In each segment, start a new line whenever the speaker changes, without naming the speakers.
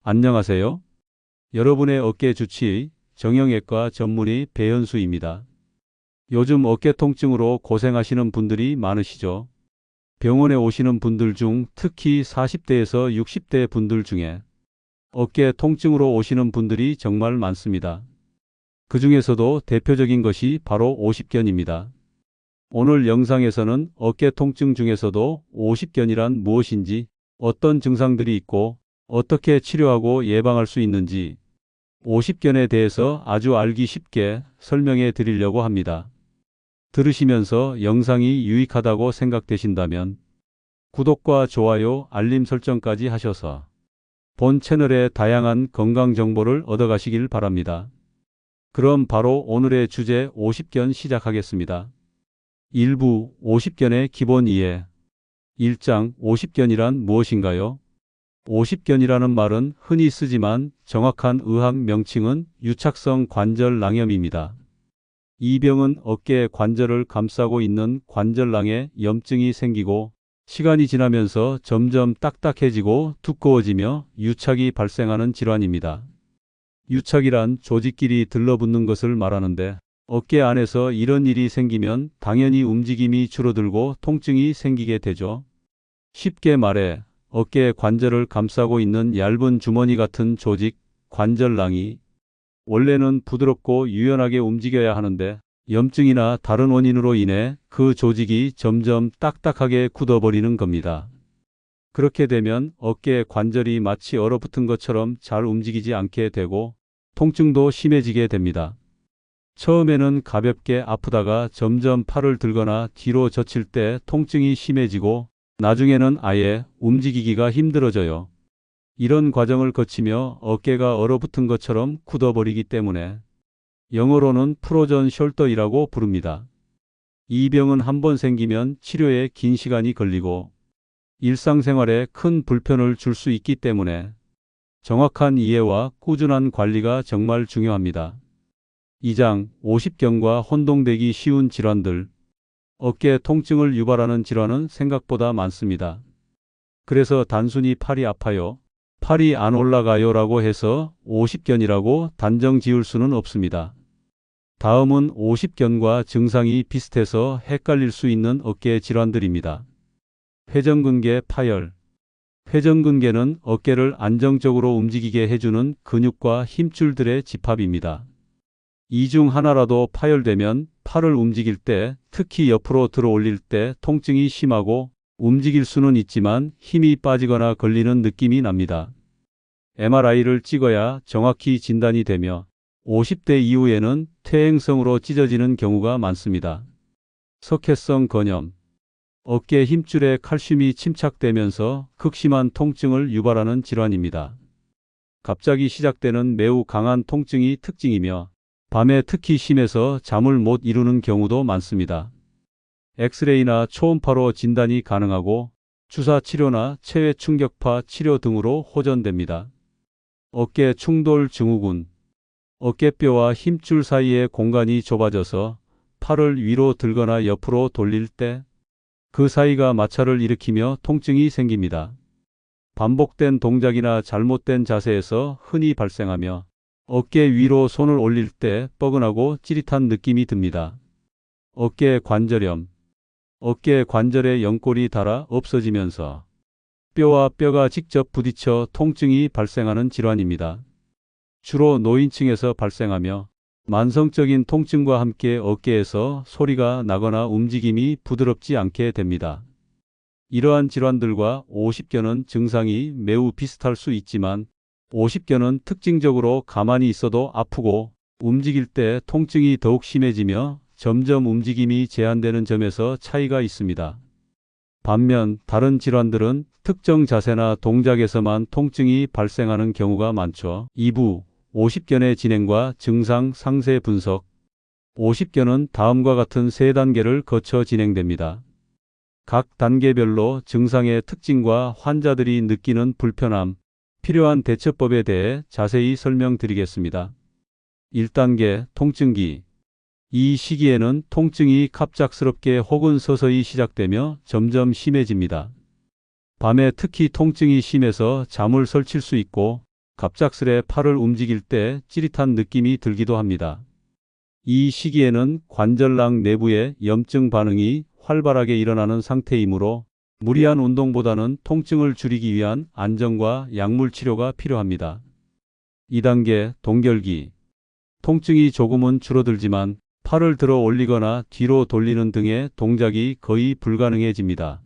안녕하세요. 여러분의 어깨 주치의 정형외과 전문의 배현수입니다. 요즘 어깨 통증으로 고생하시는 분들이 많으시죠? 병원에 오시는 분들 중 특히 40대에서 60대 분들 중에 어깨 통증으로 오시는 분들이 정말 많습니다. 그 중에서도 대표적인 것이 바로 오십견입니다. 오늘 영상에서는 어깨 통증 중에서도 오십견이란 무엇인지, 어떤 증상들이 있고 어떻게 치료하고 예방할 수 있는지, 오십견에 대해서 아주 알기 쉽게 설명해 드리려고 합니다. 들으시면서 영상이 유익하다고 생각되신다면 구독과 좋아요, 알림 설정까지 하셔서 본 채널의 다양한 건강 정보를 얻어가시길 바랍니다. 그럼 바로 오늘의 주제 오십견 시작하겠습니다. 일부 오십견의 기본 이해. 1장 오십견이란 무엇인가요? 오십견이라는 말은 흔히 쓰지만 정확한 의학 명칭은 유착성 관절낭염입니다. 이 병은 어깨의 관절을 감싸고 있는 관절낭에 염증이 생기고 시간이 지나면서 점점 딱딱해지고 두꺼워지며 유착이 발생하는 질환입니다. 유착이란 조직끼리 들러붙는 것을 말하는데, 어깨 안에서 이런 일이 생기면 당연히 움직임이 줄어들고 통증이 생기게 되죠. 쉽게 말해 어깨의 관절을 감싸고 있는 얇은 주머니 같은 조직, 관절낭이 원래는 부드럽고 유연하게 움직여야 하는데 염증이나 다른 원인으로 인해 그 조직이 점점 딱딱하게 굳어버리는 겁니다. 그렇게 되면 어깨의 관절이 마치 얼어붙은 것처럼 잘 움직이지 않게 되고 통증도 심해지게 됩니다. 처음에는 가볍게 아프다가 점점 팔을 들거나 뒤로 젖힐 때 통증이 심해지고 나중에는 아예 움직이기가 힘들어져요. 이런 과정을 거치며 어깨가 얼어붙은 것처럼 굳어버리기 때문에 영어로는 프로전 숄더이라고 부릅니다. 이 병은 한번 생기면 치료에 긴 시간이 걸리고 일상생활에 큰 불편을 줄 수 있기 때문에 정확한 이해와 꾸준한 관리가 정말 중요합니다. 2장 오십견과 혼동되기 쉬운 질환들. 어깨 통증을 유발하는 질환은 생각보다 많습니다. 그래서 단순히 팔이 아파요, 팔이 안 올라가요 라고 해서 오십견이라고 단정 지을 수는 없습니다. 다음은 오십견과 증상이 비슷해서 헷갈릴 수 있는 어깨 질환들입니다. 회전근개 파열. 회전근개는 어깨를 안정적으로 움직이게 해주는 근육과 힘줄들의 집합입니다. 이 중 하나라도 파열되면 팔을 움직일 때, 특히 옆으로 들어 올릴 때 통증이 심하고 움직일 수는 있지만 힘이 빠지거나 걸리는 느낌이 납니다. MRI를 찍어야 정확히 진단이 되며 50대 이후에는 퇴행성으로 찢어지는 경우가 많습니다. 석회성 건염. 어깨 힘줄에 칼슘이 침착되면서 극심한 통증을 유발하는 질환입니다. 갑자기 시작되는 매우 강한 통증이 특징이며 밤에 특히 심해서 잠을 못 이루는 경우도 많습니다. 엑스레이나 초음파로 진단이 가능하고 주사 치료나 체외 충격파 치료 등으로 호전됩니다. 어깨 충돌 증후군. 어깨뼈와 힘줄 사이의 공간이 좁아져서 팔을 위로 들거나 옆으로 돌릴 때 그 사이가 마찰을 일으키며 통증이 생깁니다. 반복된 동작이나 잘못된 자세에서 흔히 발생하며 어깨 위로 손을 올릴 때 뻐근하고 찌릿한 느낌이 듭니다. 어깨 관절염. 어깨 관절에 연골이 닳아 없어지면서 뼈와 뼈가 직접 부딪혀 통증이 발생하는 질환입니다. 주로 노인층에서 발생하며 만성적인 통증과 함께 어깨에서 소리가 나거나 움직임이 부드럽지 않게 됩니다. 이러한 질환들과 오십견은 증상이 매우 비슷할 수 있지만 오십견은 특징적으로 가만히 있어도 아프고 움직일 때 통증이 더욱 심해지며 점점 움직임이 제한되는 점에서 차이가 있습니다. 반면 다른 질환들은 특정 자세나 동작에서만 통증이 발생하는 경우가 많죠. 2부 오십견의 진행과 증상 상세 분석. 오십견은 다음과 같은 세 단계를 거쳐 진행됩니다. 각 단계별로 증상의 특징과 환자들이 느끼는 불편함, 필요한 대처법에 대해 자세히 설명드리겠습니다. 1단계 통증기. 이 시기에는 통증이 갑작스럽게 혹은 서서히 시작되며 점점 심해집니다. 밤에 특히 통증이 심해서 잠을 설칠 수 있고 갑작스레 팔을 움직일 때 찌릿한 느낌이 들기도 합니다. 이 시기에는 관절낭 내부의 염증 반응이 활발하게 일어나는 상태이므로 무리한 운동보다는 통증을 줄이기 위한 안정과 약물 치료가 필요합니다. 2단계 동결기. 통증이 조금은 줄어들지만 팔을 들어 올리거나 뒤로 돌리는 등의 동작이 거의 불가능해집니다.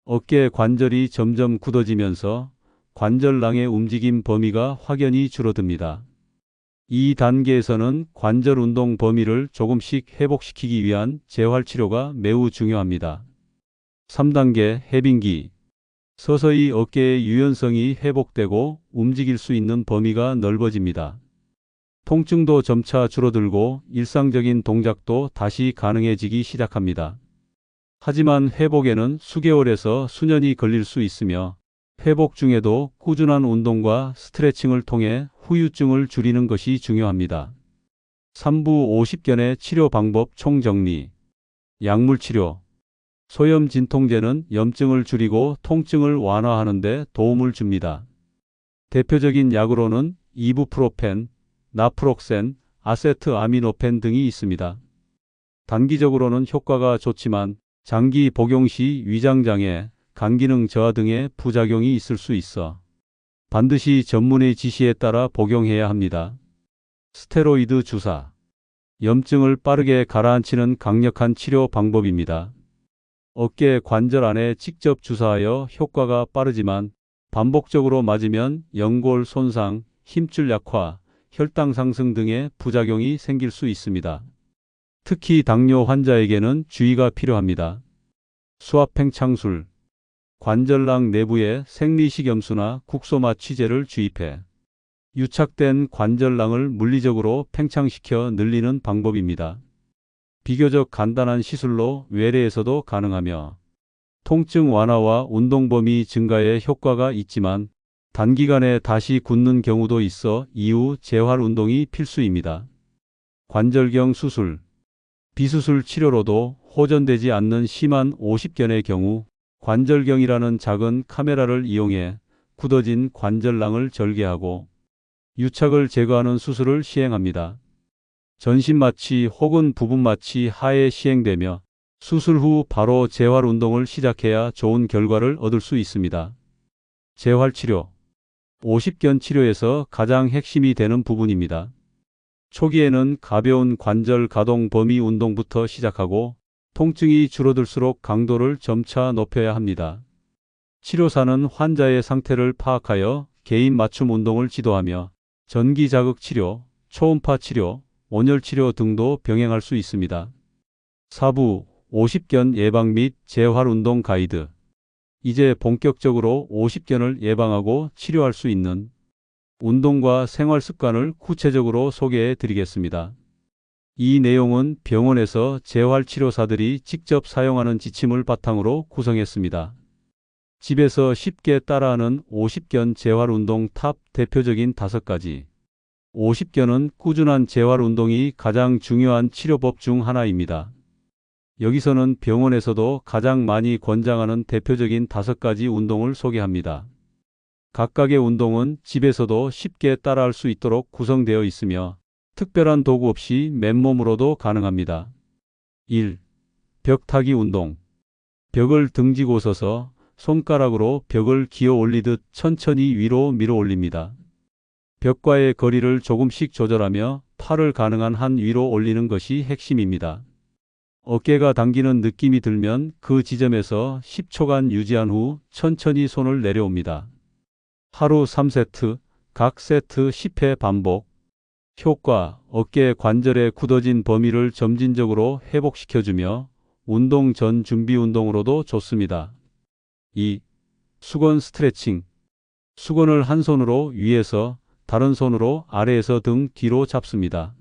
어깨 관절이 점점 굳어지면서 관절낭의 움직임 범위가 확연히 줄어듭니다. 이 단계에서는 관절 운동 범위를 조금씩 회복시키기 위한 재활치료가 매우 중요합니다. 3단계 해빙기. 서서히 어깨의 유연성이 회복되고 움직일 수 있는 범위가 넓어집니다. 통증도 점차 줄어들고 일상적인 동작도 다시 가능해지기 시작합니다. 하지만 회복에는 수개월에서 수년이 걸릴 수 있으며 회복 중에도 꾸준한 운동과 스트레칭을 통해 후유증을 줄이는 것이 중요합니다. 3부 50견의 치료 방법 총정리. 약물치료. 소염 진통제는 염증을 줄이고 통증을 완화하는 데 도움을 줍니다. 대표적인 약으로는 이부프로펜, 나프록센, 아세트아미노펜 등이 있습니다. 단기적으로는 효과가 좋지만 장기 복용 시 위장장애, 간기능 저하 등의 부작용이 있을 수 있어 반드시 전문의 지시에 따라 복용해야 합니다. 스테로이드 주사. 염증을 빠르게 가라앉히는 강력한 치료 방법입니다. 어깨 관절 안에 직접 주사하여 효과가 빠르지만 반복적으로 맞으면 연골 손상, 힘줄 약화, 혈당 상승 등의 부작용이 생길 수 있습니다. 특히 당뇨 환자에게는 주의가 필요합니다. 수압팽창술. 관절낭 내부에 생리식염수나 국소마 취제를 주입해 유착된 관절낭을 물리적으로 팽창시켜 늘리는 방법입니다. 비교적 간단한 시술로 외래에서도 가능하며 통증 완화와 운동 범위 증가에 효과가 있지만 단기간에 다시 굳는 경우도 있어 이후 재활 운동이 필수입니다. 관절경 수술. 비수술 치료로도 호전되지 않는 심한 50견의 경우 관절경이라는 작은 카메라를 이용해 굳어진 관절낭을 절개하고 유착을 제거하는 수술을 시행합니다. 전신 마취 혹은 부분 마취 하에 시행되며 수술 후 바로 재활 운동을 시작해야 좋은 결과를 얻을 수 있습니다. 재활치료. 50견 치료에서 가장 핵심이 되는 부분입니다. 초기에는 가벼운 관절 가동 범위 운동부터 시작하고 통증이 줄어들수록 강도를 점차 높여야 합니다. 치료사는 환자의 상태를 파악하여 개인 맞춤 운동을 지도하며 전기 자극 치료, 초음파 치료, 온열 치료 등도 병행할 수 있습니다. 4부 50견 예방 및 재활 운동 가이드. 이제 본격적으로 50견을 예방하고 치료할 수 있는 운동과 생활 습관을 구체적으로 소개해 드리겠습니다. 이 내용은 병원에서 재활치료사들이 직접 사용하는 지침을 바탕으로 구성했습니다. 집에서 쉽게 따라하는 50견 재활운동 탑 대표적인 5가지. 50견은 꾸준한 재활운동이 가장 중요한 치료법 중 하나입니다. 여기서는 병원에서도 가장 많이 권장하는 대표적인 5가지 운동을 소개합니다. 각각의 운동은 집에서도 쉽게 따라할 수 있도록 구성되어 있으며 특별한 도구 없이 맨몸으로도 가능합니다. 1. 벽타기 운동. 벽을 등지고 서서 손가락으로 벽을 기어 올리듯 천천히 위로 밀어 올립니다. 벽과의 거리를 조금씩 조절하며 팔을 가능한 한 위로 올리는 것이 핵심입니다. 어깨가 당기는 느낌이 들면 그 지점에서 10초간 유지한 후 천천히 손을 내려옵니다. 하루 3세트, 각 세트 10회 반복. 효과, 어깨 관절의 굳어진 범위를 점진적으로 회복시켜주며 운동 전 준비 운동으로도 좋습니다. 2. 수건 스트레칭. 수건을 한 손으로 위에서, 다른 손으로 아래에서 등 뒤로 잡습니다.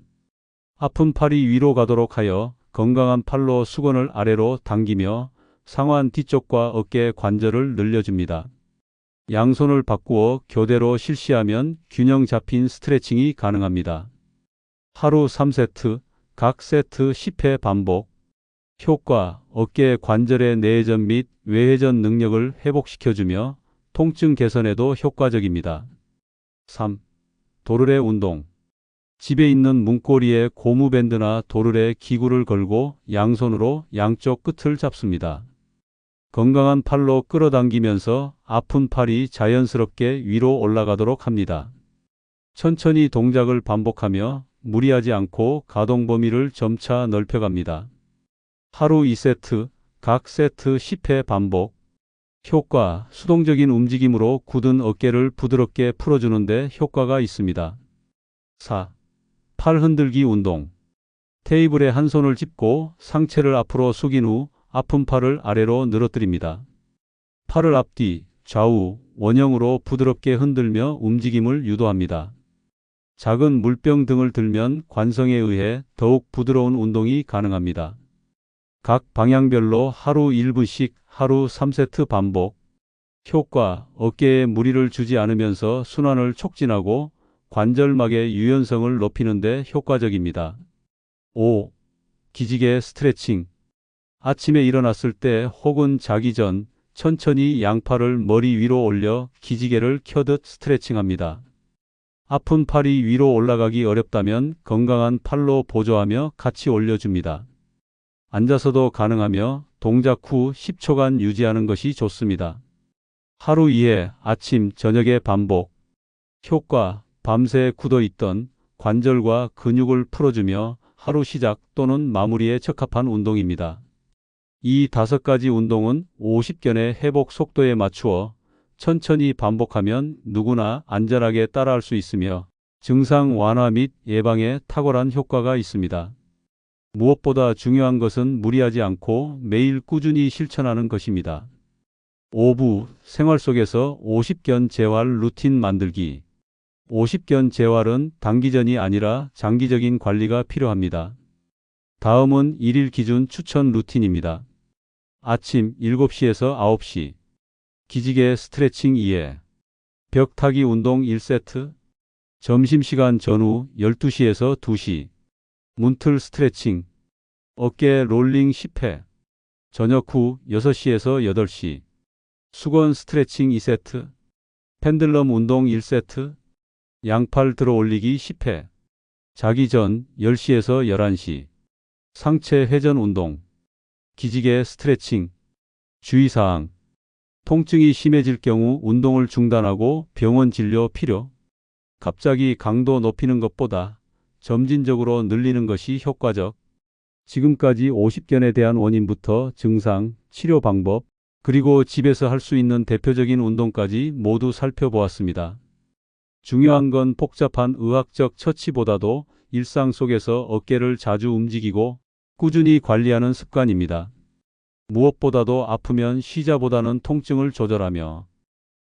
아픈 팔이 위로 가도록 하여 건강한 팔로 수건을 아래로 당기며 상완 뒤쪽과 어깨 관절을 늘려줍니다. 양손을 바꾸어 교대로 실시하면 균형 잡힌 스트레칭이 가능합니다. 하루 3세트, 각 세트 10회 반복. 효과, 어깨 관절의 내회전 및 외회전 능력을 회복시켜주며 통증 개선에도 효과적입니다. 3. 도르래 운동. 집에 있는 문고리에 고무밴드나 도르래 기구를 걸고 양손으로 양쪽 끝을 잡습니다. 건강한 팔로 끌어당기면서 아픈 팔이 자연스럽게 위로 올라가도록 합니다. 천천히 동작을 반복하며 무리하지 않고 가동 범위를 점차 넓혀갑니다. 하루 2세트, 각 세트 10회 반복. 효과, 수동적인 움직임으로 굳은 어깨를 부드럽게 풀어주는데 효과가 있습니다. 4. 팔 흔들기 운동. 테이블에 한 손을 짚고 상체를 앞으로 숙인 후 아픈 팔을 아래로 늘어뜨립니다. 팔을 앞뒤, 좌우, 원형으로 부드럽게 흔들며 움직임을 유도합니다. 작은 물병 등을 들면 관성에 의해 더욱 부드러운 운동이 가능합니다. 각 방향별로 하루 1분씩 하루 3세트 반복. 효과, 어깨에 무리를 주지 않으면서 순환을 촉진하고 관절막의 유연성을 높이는 데 효과적입니다. 5. 기지개 스트레칭. 아침에 일어났을 때 혹은 자기 전 천천히 양팔을 머리 위로 올려 기지개를 켜듯 스트레칭합니다. 아픈 팔이 위로 올라가기 어렵다면 건강한 팔로 보조하며 같이 올려줍니다. 앉아서도 가능하며 동작 후 10초간 유지하는 것이 좋습니다. 하루 2회 아침, 저녁에 반복. 효과, 밤새 굳어있던 관절과 근육을 풀어주며 하루 시작 또는 마무리에 적합한 운동입니다. 이 5가지 운동은 50견의 회복 속도에 맞추어 천천히 반복하면 누구나 안전하게 따라할 수 있으며 증상 완화 및 예방에 탁월한 효과가 있습니다. 무엇보다 중요한 것은 무리하지 않고 매일 꾸준히 실천하는 것입니다. 5부, 생활 속에서 50견 재활 루틴 만들기. 50견 재활은 단기전이 아니라 장기적인 관리가 필요합니다. 다음은 1일 기준 추천 루틴입니다. 아침 7시에서 9시. 기지개 스트레칭 2회. 벽타기 운동 1세트. 점심시간 전후 12시에서 2시. 문틀 스트레칭. 어깨 롤링 10회. 저녁 후 6시에서 8시. 수건 스트레칭 2세트. 펜들럼 운동 1세트. 양팔 들어 올리기 10회. 자기 전 10시에서 11시. 상체 회전 운동. 기지개 스트레칭. 주의사항. 통증이 심해질 경우 운동을 중단하고 병원 진료 필요. 갑자기 강도 높이는 것보다 점진적으로 늘리는 것이 효과적. 지금까지 50견에 대한 원인부터 증상, 치료 방법, 그리고 집에서 할 수 있는 대표적인 운동까지 모두 살펴보았습니다. 중요한 건 복잡한 의학적 처치보다도 일상 속에서 어깨를 자주 움직이고 꾸준히 관리하는 습관입니다. 무엇보다도 아프면 쉬자보다는 통증을 조절하며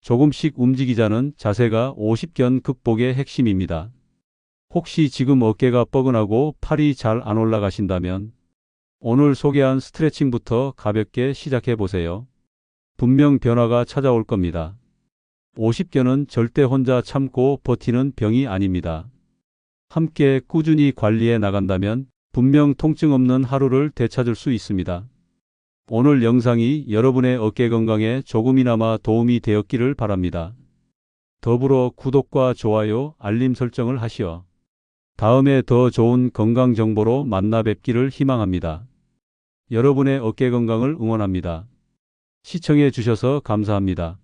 조금씩 움직이자는 자세가 50견 극복의 핵심입니다. 혹시 지금 어깨가 뻐근하고 팔이 잘 안 올라가신다면 오늘 소개한 스트레칭부터 가볍게 시작해 보세요. 분명 변화가 찾아올 겁니다. 50견은 절대 혼자 참고 버티는 병이 아닙니다. 함께 꾸준히 관리해 나간다면 분명 통증 없는 하루를 되찾을 수 있습니다. 오늘 영상이 여러분의 어깨 건강에 조금이나마 도움이 되었기를 바랍니다. 더불어 구독과 좋아요, 알림 설정을 하시어 다음에 더 좋은 건강 정보로 만나 뵙기를 희망합니다. 여러분의 어깨 건강을 응원합니다. 시청해 주셔서 감사합니다.